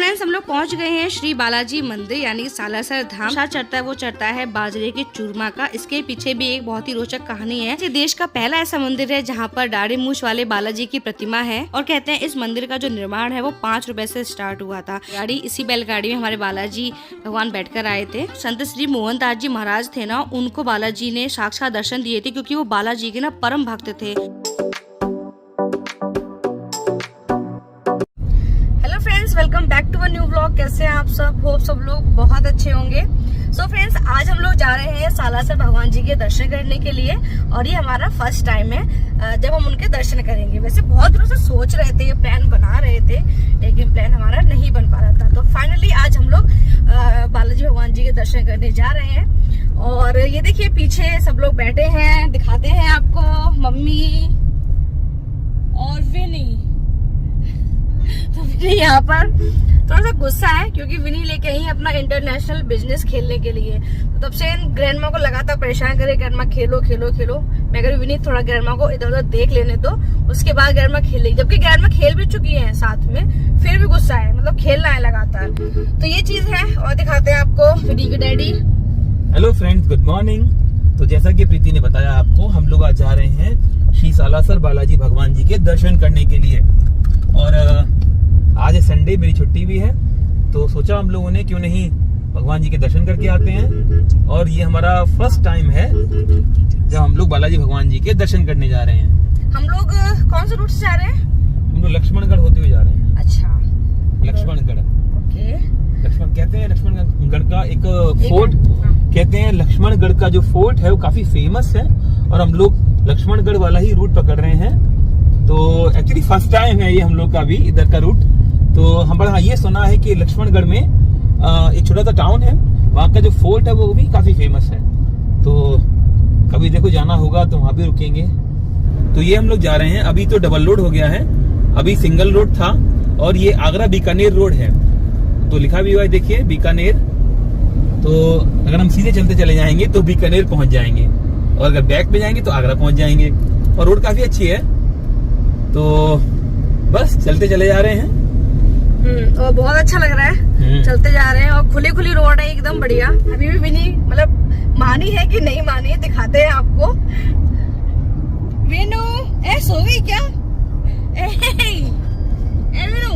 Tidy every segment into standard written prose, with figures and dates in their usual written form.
Friends हम लोग पहुंच गए हैं श्री बालाजी मंदिर यानी सालासर धाम। साथ चढ़ता है वो चढ़ता है बाजरे के चूरमा का। इसके पीछे भी एक बहुत ही रोचक कहानी है। ये देश का पहला ऐसा मंदिर है जहां पर दाढ़ी मूछ वाले बालाजी की प्रतिमा है और कहते हैं इस मंदिर का जो निर्माण है वो 5 रुपए से स्टार्ट हुआ था। गाड़ी इसी बैलगाड़ी में हमारे बालाजी भगवान बैठकर आए थे। संत श्री मोहन दास जी महाराज थे ना, उनको बालाजी ने साक्षात दर्शन दिए थे क्योंकि वो बालाजी के ना परम भक्त थे। Welcome back to a new vlog. कैसे हैं आप सब? होप सब लोग बहुत अच्छे होंगे। सो फ्रेंड्स, आज हम लोग जा रहे हैं सालासर भगवान जी के दर्शन करने के लिए और ये हमारा फर्स्ट टाइम है जब हम उनके दर्शन करेंगे। वैसे बहुत दिनों से सोच रहे थे, ये प्लान बना रहे थे, लेकिन प्लान हमारा नहीं बन पा रहा था। तो फाइनली आज हम लोग बालाजी भगवान जी के दर्शन करने जा रहे हैं। और ये देखिए पीछे सब लोग बैठे हैं, दिखाते हैं आपको। मम्मी और विनी। तो विनी यहाँ पर थोड़ा सा गुस्सा है क्योंकि विनी लेके आई है अपना इंटरनेशनल बिजनेस खेलने के लिए। तो तब से इन ग्रैंडमा को लगातार परेशान करे, ग्रैंडमा खेलो खेलो खेलो। मैं कह रही विनी थोड़ा ग्रैंडमा को इधर उधर देख लेने दो, उसके बाद ग्रैंडमा खेलेगी। जबकि ग्रैंडमा खेल भी चुकी है साथ में, फिर भी गुस्सा है, मतलब खेलना है लगातार। तो ये चीज है। और दिखाते हैं आपको विनी के daddy. Hello friends, good morning. तो जैसा कि प्रीति ने बताया आपको, हम लोग आज जा रहे हैं श्री सालासर बालाजी भगवान जी के दर्शन करने के लिए। और आज संडे, मेरी छुट्टी भी है, तो सोचा हम लोगों ने क्यों नहीं भगवान जी के दर्शन करके आते हैं। और ये हमारा फर्स्ट टाइम है जब हम लोग बालाजी भगवान जी के दर्शन करने जा रहे हैं। हम लोग कौन से रूट से जा रहे हैं? हम लोग लक्ष्मणगढ़ होते हुए जा रहे हैं। अच्छा, लक्ष्मणगढ़। ओके। लक्ष्मण कहते हैं, लक्ष्मणगढ़ का एक फोर्ट कहते हैं। लक्ष्मणगढ़ का जो फोर्ट है वो काफी फेमस है और हम लोग लक्ष्मणगढ़ वाला ही रूट पकड़ रहे हैं। तो एक्चुअली फर्स्ट टाइम है ये हम लोग का भी इधर का रूट। तो हमारा ये सुना है कि लक्ष्मणगढ़ में एक छोटा सा टाउन है, वहाँ का जो फोर्ट है वो भी काफी फेमस है। तो कभी देखो जाना होगा तो वहाँ भी रुकेंगे। तो ये हम लोग जा रहे हैं। अभी तो डबल रोड हो गया है, अभी सिंगल रोड था और ये आगरा बीकानेर रोड है। तो लिखा भी हुआ है, देखिए बीकानेर। तो अगर हम सीधे चलते चले जाएंगे तो बीकानेर पहुंच जाएंगे और अगर बैक पे जाएंगे तो आगरा पहुंच जाएंगे। और रोड काफी अच्छी है, तो बस चलते चले जा रहे हैं। और बहुत अच्छा लग रहा है, चलते जा रहे हैं और खुली खुली रोड है एकदम बढ़िया। अभी भी विनी मतलब मानी है कि नहीं मानी है, दिखाते हैं आपको। विनू सो गई क्या? विनू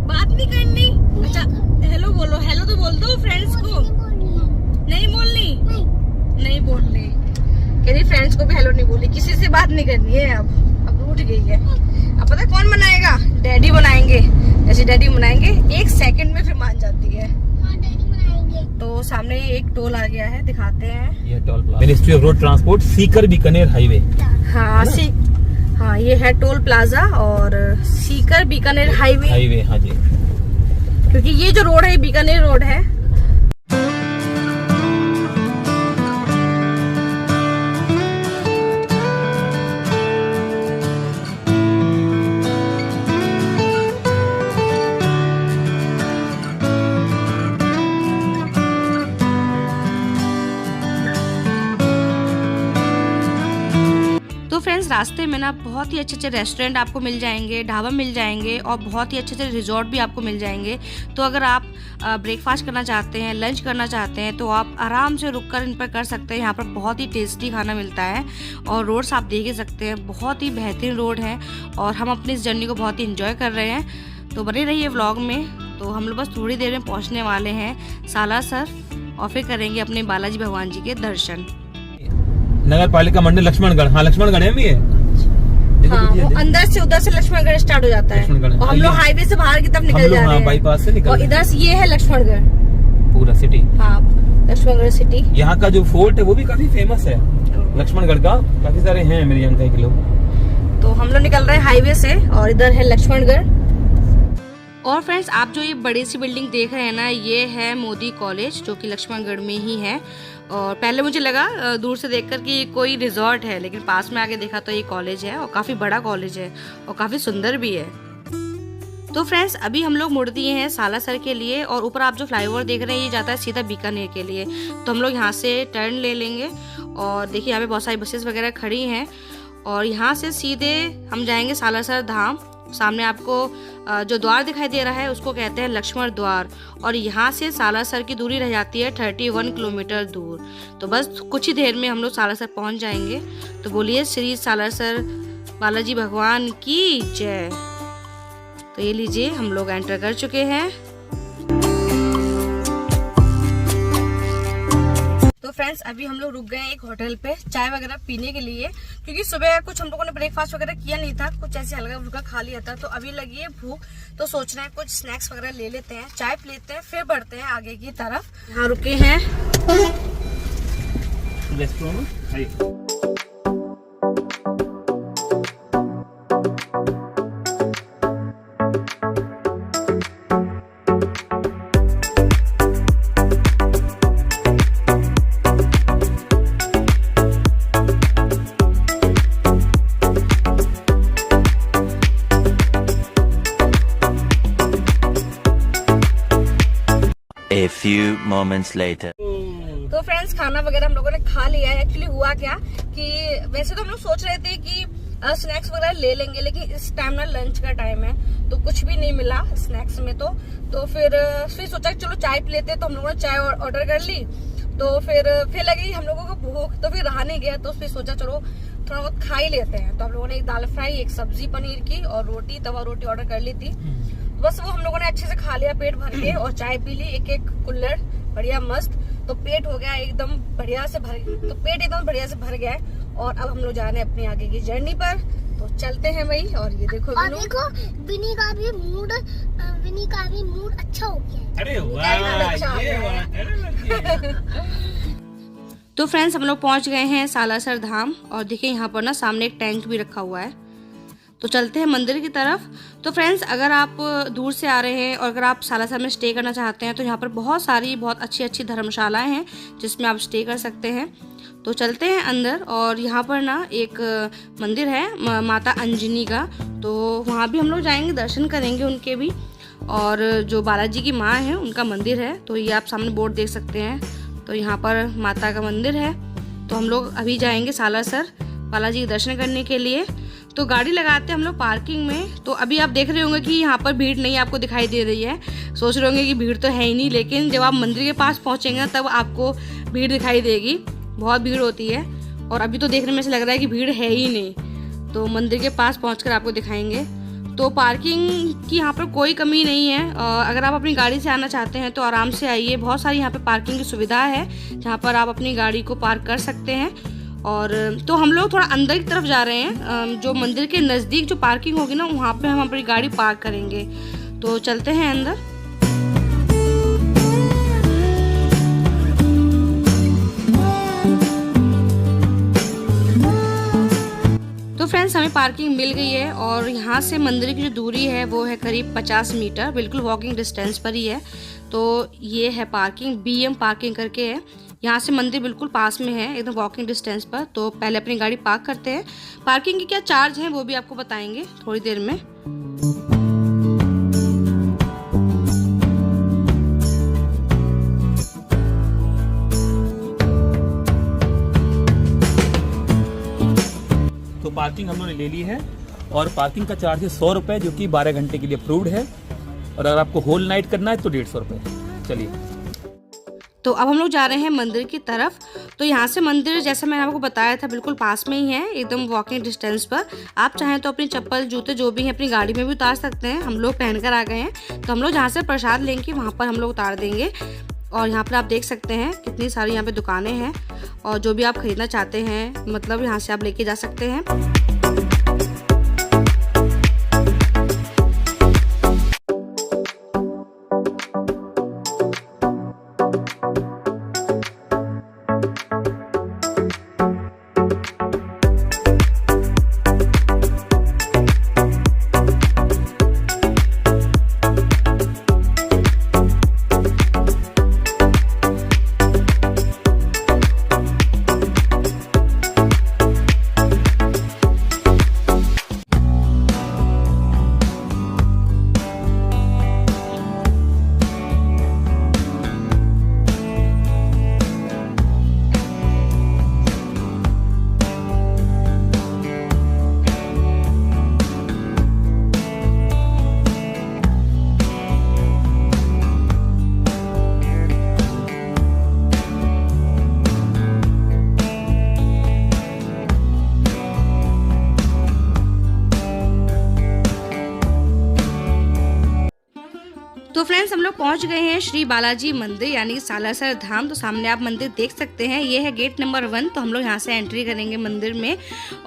बात नहीं करनी? अच्छा हेलो बोलो, हेलो तो बोल दो फ्रेंड्स को। नहीं बोलनी? नहीं बोलनी। कह रही फ्रेंड्स को भी हेलो नहीं बोली, किसी से बात नहीं करनी है। अब रूठ गई है। अब पता है कौन बनाएगा? डैडी बनाएंगे। जैसे डैडी बनाएंगे 1 सेकंड में फिर मान जाती है। डैडी बनाएंगे। तो सामने एक टोल आ गया है, दिखाते हैं। ये toll plaza, ministry of road transport, Sikar Bikaner highway. हाँ ये है टोल प्लाजा और सीकर बीकानेर हाईवे। हाँ जी, क्योंकि ये जो रोड है बीकानेर रोड है। तो फ्रेंड्स, रास्ते में ना बहुत ही अच्छे अच्छे रेस्टोरेंट आपको मिल जाएंगे, ढाबा मिल जाएंगे और बहुत ही अच्छे अच्छे रिजॉर्ट भी आपको मिल जाएंगे। तो अगर आप ब्रेकफास्ट करना चाहते हैं, लंच करना चाहते हैं, तो आप आराम से रुककर इन पर कर सकते हैं। यहाँ पर बहुत ही टेस्टी खाना मिलता है और रोड्स आप देख ही सकते हैं, बहुत ही बेहतरीन रोड है और हम अपनी इस जर्नी को बहुत ही इंजॉय कर रहे हैं। तो बने रहिए व्लॉग में। तो हम लोग बस थोड़ी देर में पहुँचने वाले हैं सालासर और फिर करेंगे अपने बालाजी भगवान जी के दर्शन। नगर पालिका मंडल लक्ष्मणगढ़। हाँ लक्ष्मणगढ़ है ये। हाँ, वो अंदर से उधर से लक्ष्मणगढ़ स्टार्ट हो जाता है और हम लोग हाईवे से बाहर की तरफ निकल जा रहे हैं। बाईपास से निकल। और इधर से ये है लक्ष्मणगढ़ पूरा सिटी। हाँ, लक्ष्मणगढ़ सिटी। यहाँ का जो फोर्ट है वो भी काफी फेमस है लक्ष्मणगढ़ का। काफी सारे हैं मेरे यहाँ के लोग। तो हम लोग निकल रहे हैं हाईवे से और इधर है लक्ष्मणगढ़। और फ्रेंड्स, आप जो ये बड़ी सी बिल्डिंग देख रहे हैं ना, ये है मोदी कॉलेज जो कि लक्ष्मणगढ़ में ही है। और पहले मुझे लगा दूर से देखकर कि कोई रिजॉर्ट है, लेकिन पास में आके देखा तो ये कॉलेज है और काफ़ी बड़ा कॉलेज है और काफ़ी सुंदर भी है। तो फ्रेंड्स, अभी हम लोग मुड़ दिए हैं सालासर के लिए और ऊपर आप जो फ्लाईओवर देख रहे हैं ये जाता है सीधा बीकानेर के लिए। तो हम लोग यहाँ से टर्न ले लेंगे और देखिए यहाँ पे बहुत सारी बसेस वगैरह खड़ी हैं और यहाँ से सीधे हम जाएंगे सालासर धाम सामने आपको जो द्वार दिखाई दे रहा है उसको कहते हैं लक्ष्मण द्वार, और यहाँ से सालासर की दूरी रह जाती है 31 किलोमीटर दूर। तो बस कुछ ही देर में हम लोग सालासर पहुँच जाएंगे। तो बोलिए श्री सालासर बालाजी भगवान की जय। तो ये लीजिए हम लोग एंटर कर चुके हैं। तो फ्रेंड्स अभी हम लोग रुक गए हैं एक होटल पे चाय वगैरह पीने के लिए, क्योंकि सुबह कुछ हम लोगों ने ब्रेकफास्ट वगैरह किया नहीं था, कुछ ऐसे हल्का फुल्का खा लिया था। तो अभी लगी है भूख, तो सोच रहे हैं कुछ स्नैक्स वगैरह ले लेते हैं, चाय पी लेते हैं, फिर बढ़ते हैं आगे की तरफ। यहाँ रुके हैं restaurant. A few moments later. तो फ्रेंड्स खाना वगैरह हम लोगों ने खा लिया है। एक्चुअली हुआ क्या कि वैसे तो हम लोग सोच रहे थे कि स्नैक्स वगैरह ले लेंगे, लेकिन इस टाइम ना लंच का टाइम है तो कुछ भी नहीं मिला स्नैक्स में। तो फिर सोचा कि चलो चाय पी लेते हैं। तो हम लोगों ने चाय ऑर्डर कर ली। तो फिर लगी हम लोगों को भूख, तो फिर रहा नहीं गया। तो फिर सोचा चलो थोड़ा बहुत खा ही लेते हैं। तो हम लोगों ने एक दाल फ्राई, एक सब्जी पनीर की और रोटी, तवा रोटी ऑर्डर कर ली थी। बस वो हम लोगों ने अच्छे से खा लिया पेट भर के, और चाय पी ली एक कुल्हड़ बढ़िया मस्त। तो पेट हो गया एकदम बढ़िया से भर गया है। और अब हम लोग जा रहे हैं अपनी आगे की जर्नी पर। तो चलते हैं भाई। और ये देखो विनी का भी मूड अच्छा हो गया है। अरे वाह, ये बात है। तो फ्रेंड्स हम लोग पहुंच गए हैं सालासर धाम, और देखिए यहाँ पर ना सामने एक टैंक भी रखा हुआ है। तो चलते हैं मंदिर की तरफ। तो फ्रेंड्स अगर आप दूर से आ रहे हैं और अगर आप सालासर में स्टे करना चाहते हैं तो यहाँ पर बहुत अच्छी धर्मशालाएं हैं जिसमें आप स्टे कर सकते हैं। तो चलते हैं अंदर। और यहाँ पर ना एक मंदिर है माता अंजनी का, तो वहाँ भी हम लोग जाएंगे, दर्शन करेंगे उनके भी। और जो बालाजी की माँ है उनका मंदिर है। तो ये आप सामने बोर्ड देख सकते हैं। तो यहाँ पर माता का मंदिर है। तो हम लोग अभी जाएंगे सालासर बालाजी के दर्शन करने के लिए। तो गाड़ी लगाते हैं हम लोग पार्किंग में। तो अभी आप देख रहे होंगे कि यहाँ पर भीड़ नहीं आपको दिखाई दे रही है। सोच रहे होंगे कि भीड़ तो है ही नहीं, लेकिन जब आप मंदिर के पास पहुँचेंगे ना तब आपको भीड़ दिखाई देगी। बहुत भीड़ होती है, और अभी तो देखने में से लग रहा है कि भीड़ है ही नहीं। तो मंदिर के पास पहुँचकर आपको दिखाएंगे। तो पार्किंग की यहाँ पर कोई कमी नहीं है। अगर आप अपनी गाड़ी से आना चाहते हैं तो आराम से आइए। बहुत सारी यहाँ पे पार्किंग की सुविधा है जहाँ पर आप अपनी गाड़ी को पार्क कर सकते हैं। और तो हम लोग थोड़ा अंदर की तरफ जा रहे हैं। जो मंदिर के नज़दीक जो पार्किंग होगी ना वहाँ पे हम अपनी गाड़ी पार्क करेंगे। तो चलते हैं अंदर। तो फ्रेंड्स हमें पार्किंग मिल गई है, और यहाँ से मंदिर की जो दूरी है वो है करीब 50 मीटर, बिल्कुल वॉकिंग डिस्टेंस पर ही है। तो ये है पार्किंग, BM पार्किंग करके है। यहाँ से मंदिर बिल्कुल पास में है, एकदम वॉकिंग डिस्टेंस पर। तो पहले अपनी गाड़ी पार्क करते हैं। पार्किंग के क्या चार्ज हैं वो भी आपको बताएंगे थोड़ी देर में। तो पार्किंग हम लोगों ने ले ली है, और पार्किंग का चार्ज है 100 रुपये, जो कि 12 घंटे के लिए अप्रूव्ड है। और अगर आपको होल नाइट करना है तो 150 रुपये। चलिए, तो अब हम लोग जा रहे हैं मंदिर की तरफ। तो यहाँ से मंदिर जैसा मैंने आपको बताया था बिल्कुल पास में ही है, एकदम वॉकिंग डिस्टेंस पर। आप चाहें तो अपनी चप्पल जूते जो भी हैं अपनी गाड़ी में भी उतार सकते हैं। हम लोग पहन कर आ गए हैं। तो हम लोग जहाँ से प्रसाद लेंगे वहाँ पर हम लोग उतार देंगे। और यहाँ पर आप देख सकते हैं कितनी सारी यहाँ पे दुकानें हैं, और जो भी आप खरीदना चाहते हैं मतलब यहाँ से आप लेके जा सकते हैं। तो फ्रेंड्स हम लोग पहुंच गए हैं श्री बालाजी मंदिर यानी सालासर धाम। तो सामने आप मंदिर देख सकते हैं, ये है गेट नंबर 1। तो हम लोग यहाँ से एंट्री करेंगे मंदिर में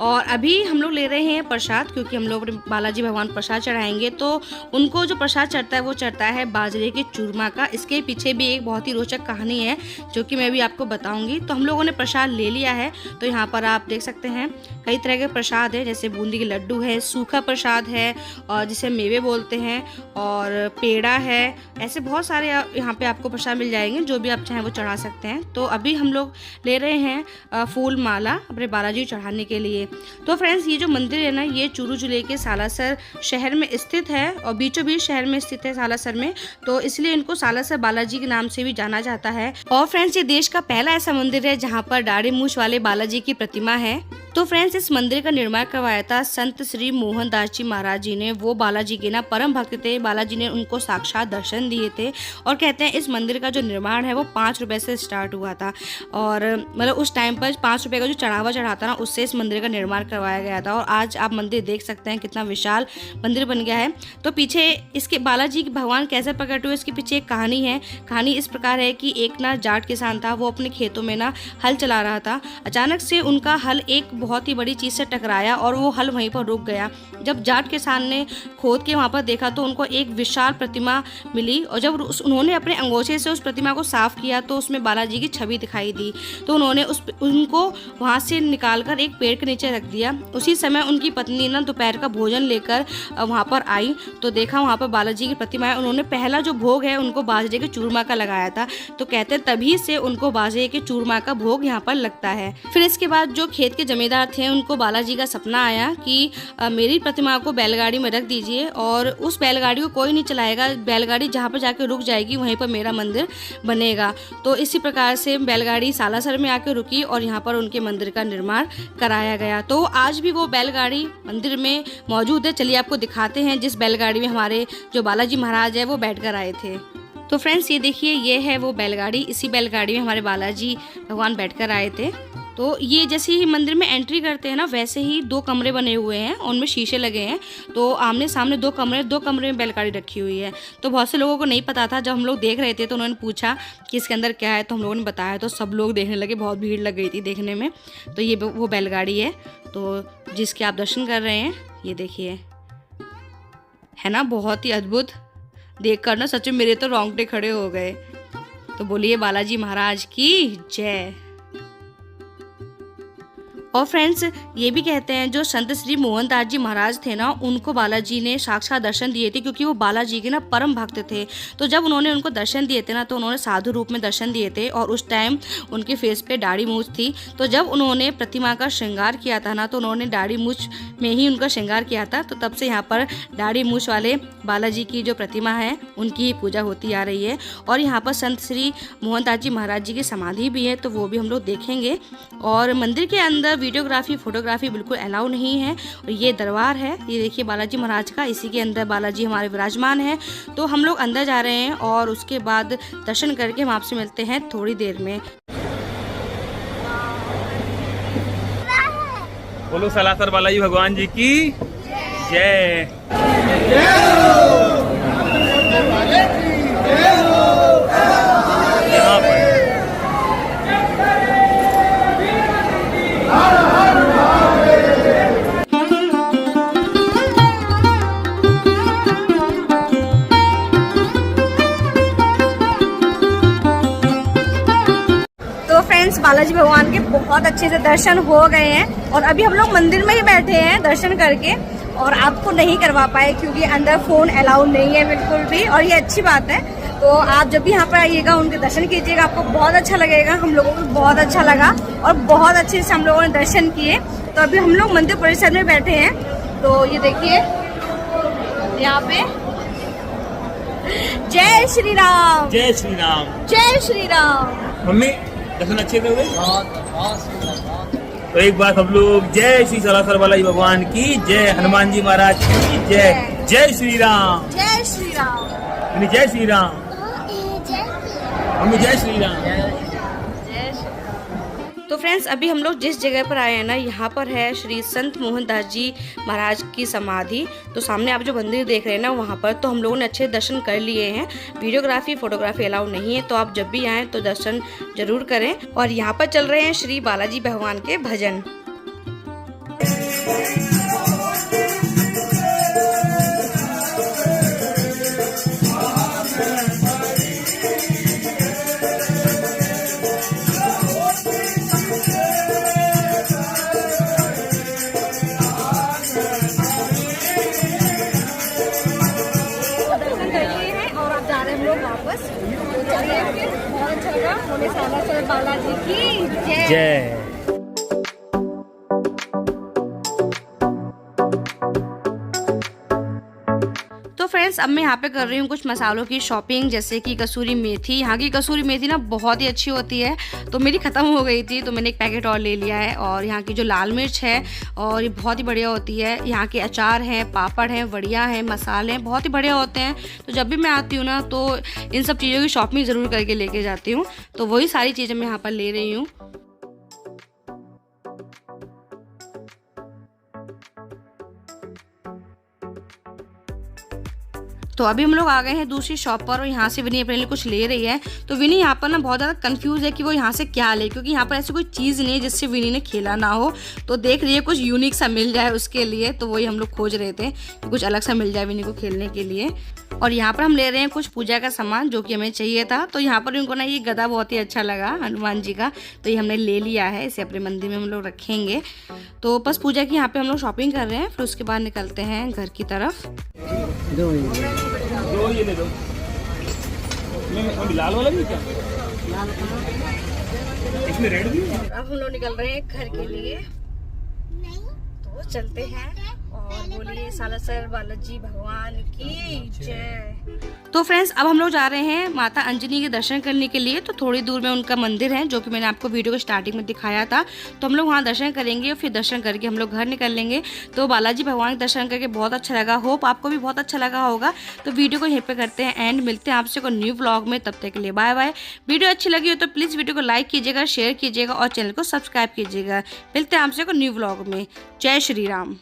और अभी हम लोग ले रहे हैं प्रसाद, क्योंकि हम लोग बालाजी भगवान प्रसाद चढ़ाएंगे। तो उनको जो प्रसाद चढ़ता है वो चढ़ता है बाजरे के चूरमा का। इसके पीछे भी एक बहुत ही रोचक कहानी है जो कि मैं भी आपको बताऊंगी। तो हम लोगों ने प्रसाद ले लिया है। तो यहाँ पर आप देख सकते हैं कई तरह के प्रसाद है, जैसे बूंदी के लड्डू है, सूखा प्रसाद है और जिसे मेवे बोलते हैं, और पेड़ा है। ऐसे बहुत सारे यहाँ पे आपको प्रसाद मिल जाएंगे, जो भी आप चाहें वो चढ़ा सकते हैं। तो अभी हम लोग ले रहे हैं फूल माला अपने बालाजी चढ़ाने के लिए। तो फ्रेंड्स ये जो मंदिर है ना, ये चूरू जिले के सालासर शहर में स्थित है और बीचों बीच शहर में स्थित है सालासर में। तो इसलिए इनको सालासर बालाजी के नाम से भी जाना जाता है। और फ्रेंड्स ये देश का पहला ऐसा मंदिर है जहाँ पर दाढ़ी मूछ वाले बालाजी की प्रतिमा है। तो फ्रेंड्स इस मंदिर का निर्माण करवाया था संत श्री मोहन दास जी महाराज जी ने। वो बालाजी के ना परम भक्त थे। बालाजी ने उनको साक्षात दर्शन दिए थे और कहते हैं इस मंदिर का जो निर्माण है वो 5 रुपए से स्टार्ट हुआ था। और मतलब उस टाइम पर 5 रुपए का जो चढ़ावा चढ़ाता ना, उससे इस मंदिर का निर्माण करवाया गया था। और आज आप मंदिर देख सकते हैं कितना विशाल मंदिर बन गया है। तो पीछे इसके बालाजी भगवान कैसे प्रकट हुए, इसके पीछे एक कहानी है। कहानी इस प्रकार है कि एक ना जाट किसान था, वो अपने खेतों में ना हल चला रहा था। अचानक से उनका हल एक बहुत ही बड़ी चीज से टकराया और वो हल वहीं पर रुक गया। जब जाट किसान ने खोद के वहां पर देखा तो उनको एक विशाल प्रतिमा मिली और जब उन्होंने अपने अंगोछे से उस प्रतिमा को साफ किया तो उसमें बालाजी की छवि दिखाई दी। तो उन्होंने उनको वहां से निकालकर एक पेड़ के नीचे रख दिया। उसी समय उनकी पत्नी ना दोपहर का भोजन लेकर वहां पर आई तो देखा वहां पर बालाजी की प्रतिमा है। उन्होंने पहला जो भोग है उनको बाजरे के चूरमा का लगाया था। तो कहते तभी से उनको बाजरे के चूरमा का भोग यहाँ पर लगता है। फिर इसके बाद जो खेत के जमींदार थे उनको बालाजी का सपना आया कि मेरी प्रतिमा को बैलगाड़ी में रख दीजिए और उस बैलगाड़ी को कोई नहीं चलाएगा, बैलगाड़ी जहाँ पर जाकर रुक जाएगी वहीं पर मेरा मंदिर बनेगा। तो इसी प्रकार से बैलगाड़ी सालासर में आकर रुकी और यहाँ पर उनके मंदिर का निर्माण कराया गया। तो आज भी वो बैलगाड़ी मंदिर में मौजूद है। चलिए आपको दिखाते हैं जिस बैलगाड़ी में हमारे जो बालाजी महाराज है वो बैठकर आए थे। तो फ्रेंड्स ये देखिए, ये है वो बैलगाड़ी। इसी बैलगाड़ी में हमारे बालाजी भगवान बैठकर आए थे। तो ये जैसे ही मंदिर में एंट्री करते हैं ना, वैसे ही 2 कमरे बने हुए हैं, उनमें शीशे लगे हैं। तो आमने सामने 2 कमरे में बैलगाड़ी रखी हुई है। तो बहुत से लोगों को नहीं पता था। जब हम लोग देख रहे थे तो उन्होंने पूछा कि इसके अंदर क्या है, तो हम लोगों ने बताया तो सब लोग देखने लगे। बहुत भीड़ लग गई थी देखने में। तो ये वो बैलगाड़ी है तो जिसके आप दर्शन कर रहे हैं। ये देखिए, है ना बहुत ही अद्भुत। देख कर ना सच में मेरे तो रोंगटे खड़े हो गए। तो बोलिए बालाजी महाराज की जय। और फ्रेंड्स ये भी कहते हैं जो संत श्री मोहन दास जी महाराज थे ना, उनको बालाजी ने साक्षात दर्शन दिए थे, क्योंकि वो बालाजी के ना परम भक्त थे। तो जब उन्होंने उनको दर्शन दिए थे ना, तो उन्होंने साधु रूप में दर्शन दिए थे और उस टाइम उनके फेस पे दाढ़ी मूछ थी। तो जब उन्होंने प्रतिमा का श्रृंगार किया था ना, तो उन्होंने दाढ़ी मूछ में ही उनका श्रृंगार किया था। तो तब से यहाँ पर दाढ़ी मूछ वाले बालाजी की जो प्रतिमा है उनकी ही पूजा होती आ रही है। और यहाँ पर संत श्री मोहन दास जी महाराज जी की समाधि भी है, तो वो भी हम लोग देखेंगे। और मंदिर के अंदर वीडियोग्राफी फोटोग्राफी बिल्कुल अलाउ नहीं है। और ये दरबार है, ये देखिए बालाजी महाराज का। इसी के अंदर बालाजी हमारे विराजमान है। तो हम लोग अंदर जा रहे हैं और उसके बाद दर्शन करके हम आपसे मिलते हैं थोड़ी देर में। बोलो सालासर बालाजी भगवान जी की जय। यहाँ पर बालाजी भगवान के बहुत अच्छे से दर्शन हो गए हैं और अभी हम लोग मंदिर में ही बैठे हैं दर्शन करके। और आपको नहीं करवा पाए क्योंकि अंदर फोन अलाउ नहीं है बिल्कुल भी, और ये अच्छी बात है। तो आप जब भी यहाँ पर आइएगा उनके दर्शन कीजिएगा, आपको बहुत अच्छा लगेगा। हम लोगों को बहुत अच्छा लगा और बहुत अच्छे से हम लोगों ने दर्शन किए। तो अभी हम लोग मंदिर परिसर में बैठे हैं। तो ये देखिए यहाँ पे जय श्री राम, जय श्री राम, जय श्री राम। मम्मी दर्शन अच्छे से हुए? तो एक बार सब लोग जय श्री सालासर बालाजी भगवान की जय, हनुमान जी महाराज की जय, जय श्री राम, जय श्री राम, जय श्री राम, मम्मी जय श्री राम। तो फ्रेंड्स अभी हम लोग जिस जगह पर आए हैं ना, यहाँ पर है श्री संत मोहनदास जी महाराज की समाधि। तो सामने आप जो मंदिर देख रहे हैं ना, वहाँ पर तो हम लोगों ने अच्छे दर्शन कर लिए हैं। वीडियोग्राफी फोटोग्राफी अलाउ नहीं है, तो आप जब भी आएँ तो दर्शन जरूर करें। और यहाँ पर चल रहे हैं श्री बालाजी भगवान के भजन। वापस तो चलिए फिर, बहुत अच्छा लगा। बोले सालासर बालाजी की जय। तो फ्रेंड्स अब मैं यहाँ पे कर रही हूँ कुछ मसालों की शॉपिंग, जैसे कि कसूरी मेथी। यहाँ की कसूरी मेथी ना बहुत ही अच्छी होती है, तो मेरी ख़त्म हो गई थी तो मैंने एक पैकेट और ले लिया है। और यहाँ की जो लाल मिर्च है और ये बहुत ही बढ़िया होती है। यहाँ के अचार हैं, पापड़ हैं, वड़िया हैं, मसाले हैं, बहुत ही बढ़िया होते हैं। तो जब भी मैं आती हूँ ना तो इन सब चीज़ों की शॉपिंग ज़रूर करके लेके जाती हूँ। तो वही सारी चीज़ें मैं यहाँ पर ले रही हूँ। तो अभी हम लोग आ गए हैं दूसरी शॉप पर और यहाँ से विनी अपने लिए कुछ ले रही है। तो विनी यहाँ पर ना बहुत ज़्यादा कंफ्यूज है कि वो यहाँ से क्या ले, क्योंकि यहाँ पर ऐसी कोई चीज़ नहीं है जिससे विनी ने खेला ना हो। तो देख रही है कुछ यूनिक सा मिल जाए उसके लिए, तो वही हम लोग खोज रहे थे कि कुछ अलग सा मिल जाए विनी को खेलने के लिए। और यहाँ पर हम ले रहे हैं कुछ पूजा का सामान जो कि हमें चाहिए था। तो यहाँ पर उनको ना ये गदा बहुत ही अच्छा लगा हनुमान जी का, तो ये हमने ले लिया है। इसे अपने मंदिर में हम लोग रखेंगे। तो बस पूजा की यहाँ पे हम लोग शॉपिंग कर रहे हैं, फिर उसके बाद निकलते हैं घर की तरफ। दो ये ले दो। लाल वाला भी क्या? इसमें रेड भी है। अब हम लोग निकल रहे हैं घर के लिए, नहीं तो चलते हैं। और बोलिए सालासर बालाजी भगवान की जय। तो फ्रेंड्स अब हम लोग जा रहे हैं माता अंजनी के दर्शन करने के लिए। तो थोड़ी दूर में उनका मंदिर है, जो कि मैंने आपको वीडियो के स्टार्टिंग में दिखाया था। तो हम लोग वहाँ दर्शन करेंगे और फिर दर्शन करके हम लोग घर निकल लेंगे। तो बालाजी भगवान के दर्शन करके बहुत अच्छा लगा, होप आपको भी बहुत अच्छा लगा होगा। तो वीडियो को यहीं पे करते हैं एंड, मिलते हैं आपसे कोई न्यू व्लॉग में। तब तक के लिए बाय बाय। वीडियो अच्छी लगी हो तो प्लीज़ वीडियो को लाइक कीजिएगा, शेयर कीजिएगा और चैनल को सब्सक्राइब कीजिएगा। मिलते हैं आपसे कोई न्यू व्लॉग में। जय श्री राम।